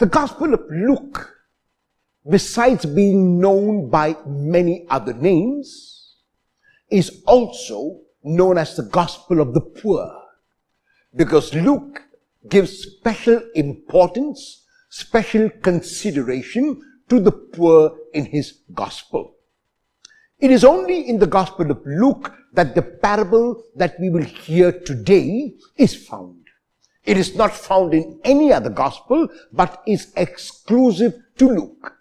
The Gospel of Luke, besides being known by many other names, is also known as the Gospel of the Poor, because Luke gives special importance, special consideration to the poor in his Gospel. It is only in the Gospel of Luke that the parable that we will hear today is found. It is not found in any other Gospel, but is exclusive to Luke.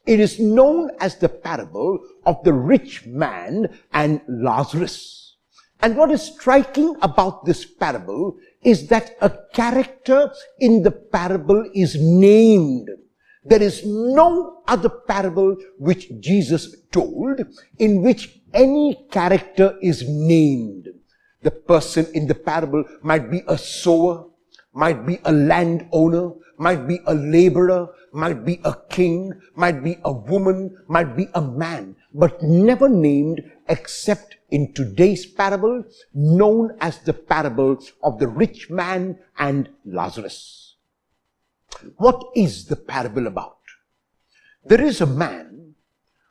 It is known as the parable of the rich man and Lazarus. And what is striking about this parable is that a character in the parable is named. There is no other parable which Jesus told in which any character is named. The person in the parable might be a sower, might be a landowner, might be a laborer, might be a king, might be a woman, might be a man, but never named except in today's parable, known as the parable of the rich man and Lazarus. What is the parable about? There is a man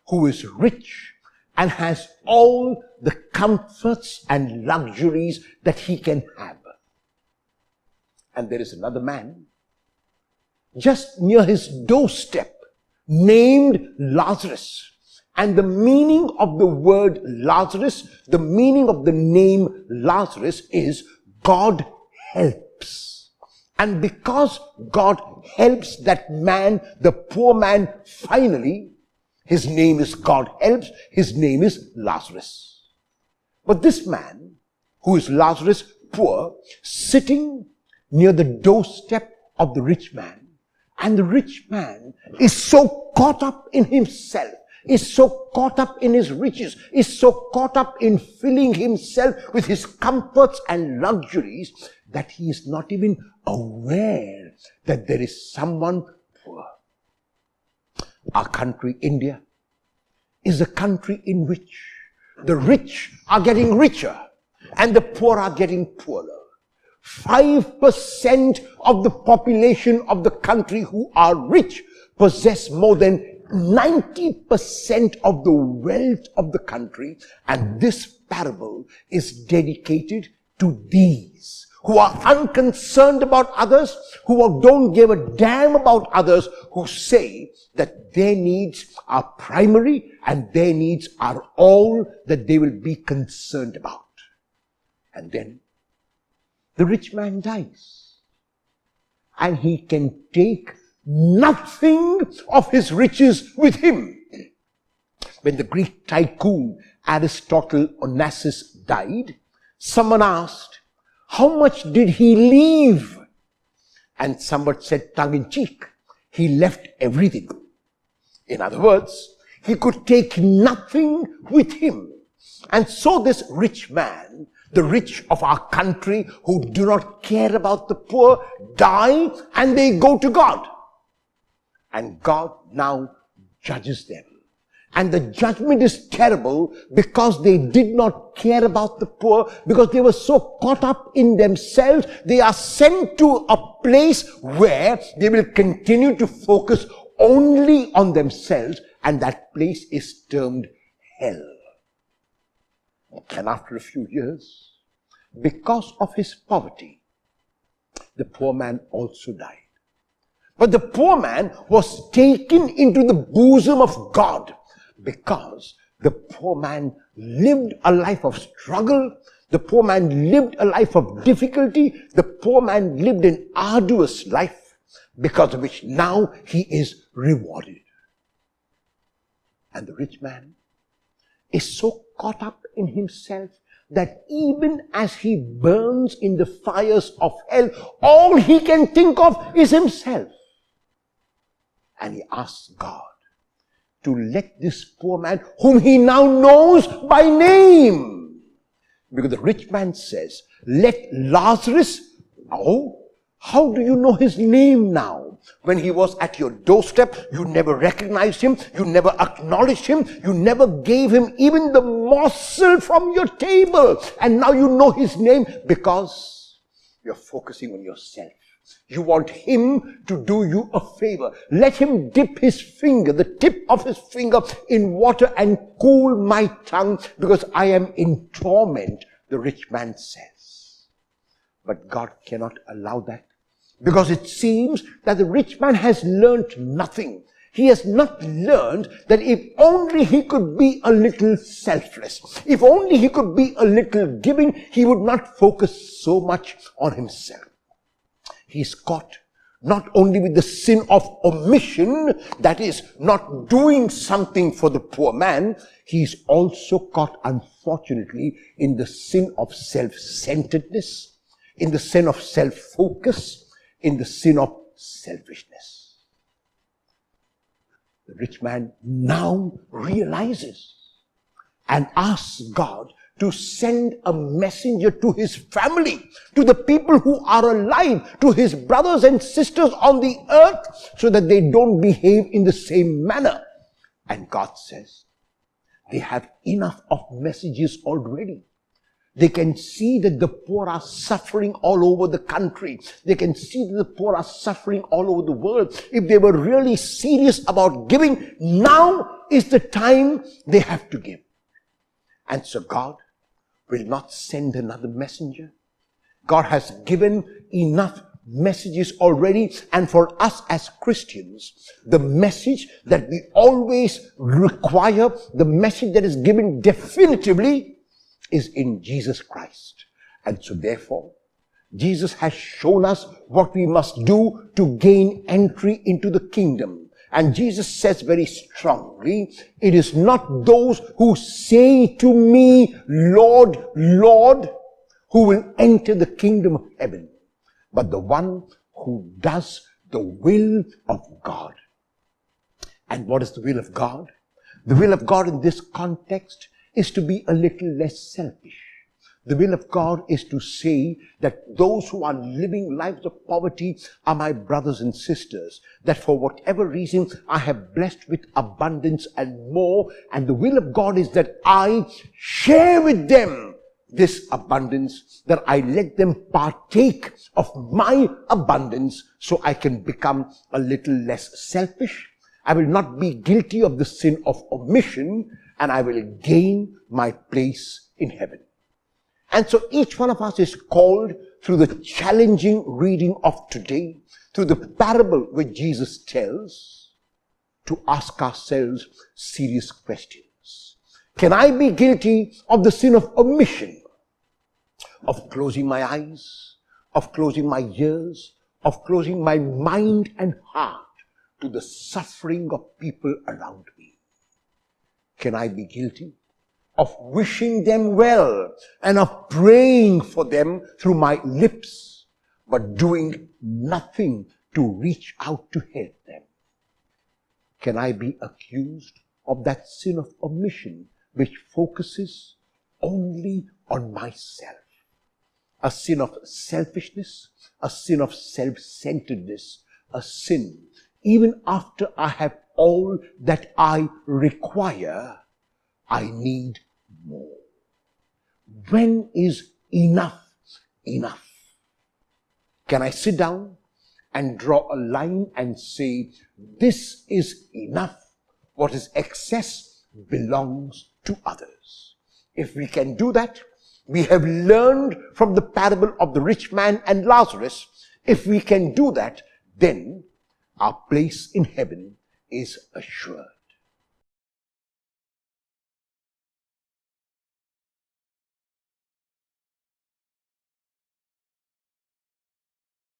who is rich and has all the comforts and luxuries that he can have. And there is another man just near his doorstep named Lazarus. And the meaning of the word Lazarus, the meaning of the name Lazarus is God helps. And because God helps that man, the poor man, finally, his name is God helps, his name is Lazarus. But this man, who is Lazarus, poor, sitting near the doorstep of the rich man, and the rich man is so caught up in himself, is so caught up in his riches, is so caught up in filling himself with his comforts and luxuries that he is not even aware that there is someone poor. Our country, India, is a country in which the rich are getting richer and the poor are getting poorer. 5% of the population of the country who are rich possess more than 90% of the wealth of the country, and this parable is dedicated to these who are unconcerned about others, who don't give a damn about others, who say that their needs are primary and their needs are all that they will be concerned about. And then the rich man dies, and he can take nothing of his riches with him. When the Greek tycoon Aristotle Onassis died, someone asked, how much did he leave? And someone said tongue-in-cheek, he left everything. In other words, he could take nothing with him. And so this rich man, the rich of our country who do not care about the poor, die and they go to God. And God now judges them. And the judgment is terrible because they did not care about the poor, because they were so caught up in themselves. They are sent to a place where they will continue to focus only on themselves, and that place is termed hell. And after a few years, because of his poverty, the poor man also died. But the poor man was taken into the bosom of God, because the poor man lived a life of struggle, the poor man lived a life of difficulty, the poor man lived an arduous life, because of which now he is rewarded. And the rich man is so caught up in himself that even as he burns in the fires of hell, all he can think of is himself. And he asks God to let this poor man, whom he now knows by name, because the rich man says, let Lazarus, oh, how do you know his name now? When he was at your doorstep, you never recognized him, you never acknowledged him, you never gave him even the morsel from your table. And now you know his name because you're focusing on yourself. You want him to do you a favor. Let him dip his finger, the tip of his finger, in water and cool my tongue, because I am in torment, the rich man says. But God cannot allow that, because it seems that the rich man has learnt nothing. He has not learned that if only he could be a little selfless, if only he could be a little giving, he would not focus so much on himself. He's caught not only with the sin of omission, that is, not doing something for the poor man, he's also caught, unfortunately, in the sin of self-centeredness, in the sin of self-focus, in the sin of selfishness. The rich man now realizes and asks God to send a messenger to his family, to the people who are alive, to his brothers and sisters on the earth, so that they don't behave in the same manner. And God says, they have enough of messages already. They can see that the poor are suffering all over the country. They can see that the poor are suffering all over the world. If they were really serious about giving, now is the time they have to give. And so God will not send another messenger. God has given enough messages already. And for us as Christians, the message that we always require, the message that is given definitively, is in Jesus Christ. And so therefore, Jesus has shown us what we must do to gain entry into the kingdom. And Jesus says very strongly, it is not those who say to me, Lord, Lord, who will enter the kingdom of heaven, but the one who does the will of God. And what is the will of God? The will of God in this context is to be a little less selfish. The will of God is to say that those who are living lives of poverty are my brothers and sisters, that for whatever reason I have blessed with abundance and more, and the will of God is that I share with them this abundance, that I let them partake of my abundance so I can become a little less selfish. I will not be guilty of the sin of omission, and I will gain my place in heaven. And so each one of us is called through the challenging reading of today, through the parable which Jesus tells, to ask ourselves serious questions. Can I be guilty of the sin of omission, of closing my eyes, of closing my ears, of closing my mind and heart to the suffering of people around me? Can I be guilty of wishing them well and of praying for them through my lips, but doing nothing to reach out to help them? Can I be accused of that sin of omission which focuses only on myself? A sin of selfishness, a sin of self-centeredness, a sin even after I have all that I require, I need more. When is enough enough? Can I sit down and draw a line and say, this is enough? What is excess belongs to others. If we can do that, we have learned from the parable of the rich man and Lazarus. If we can do that, then our place in heaven is assured.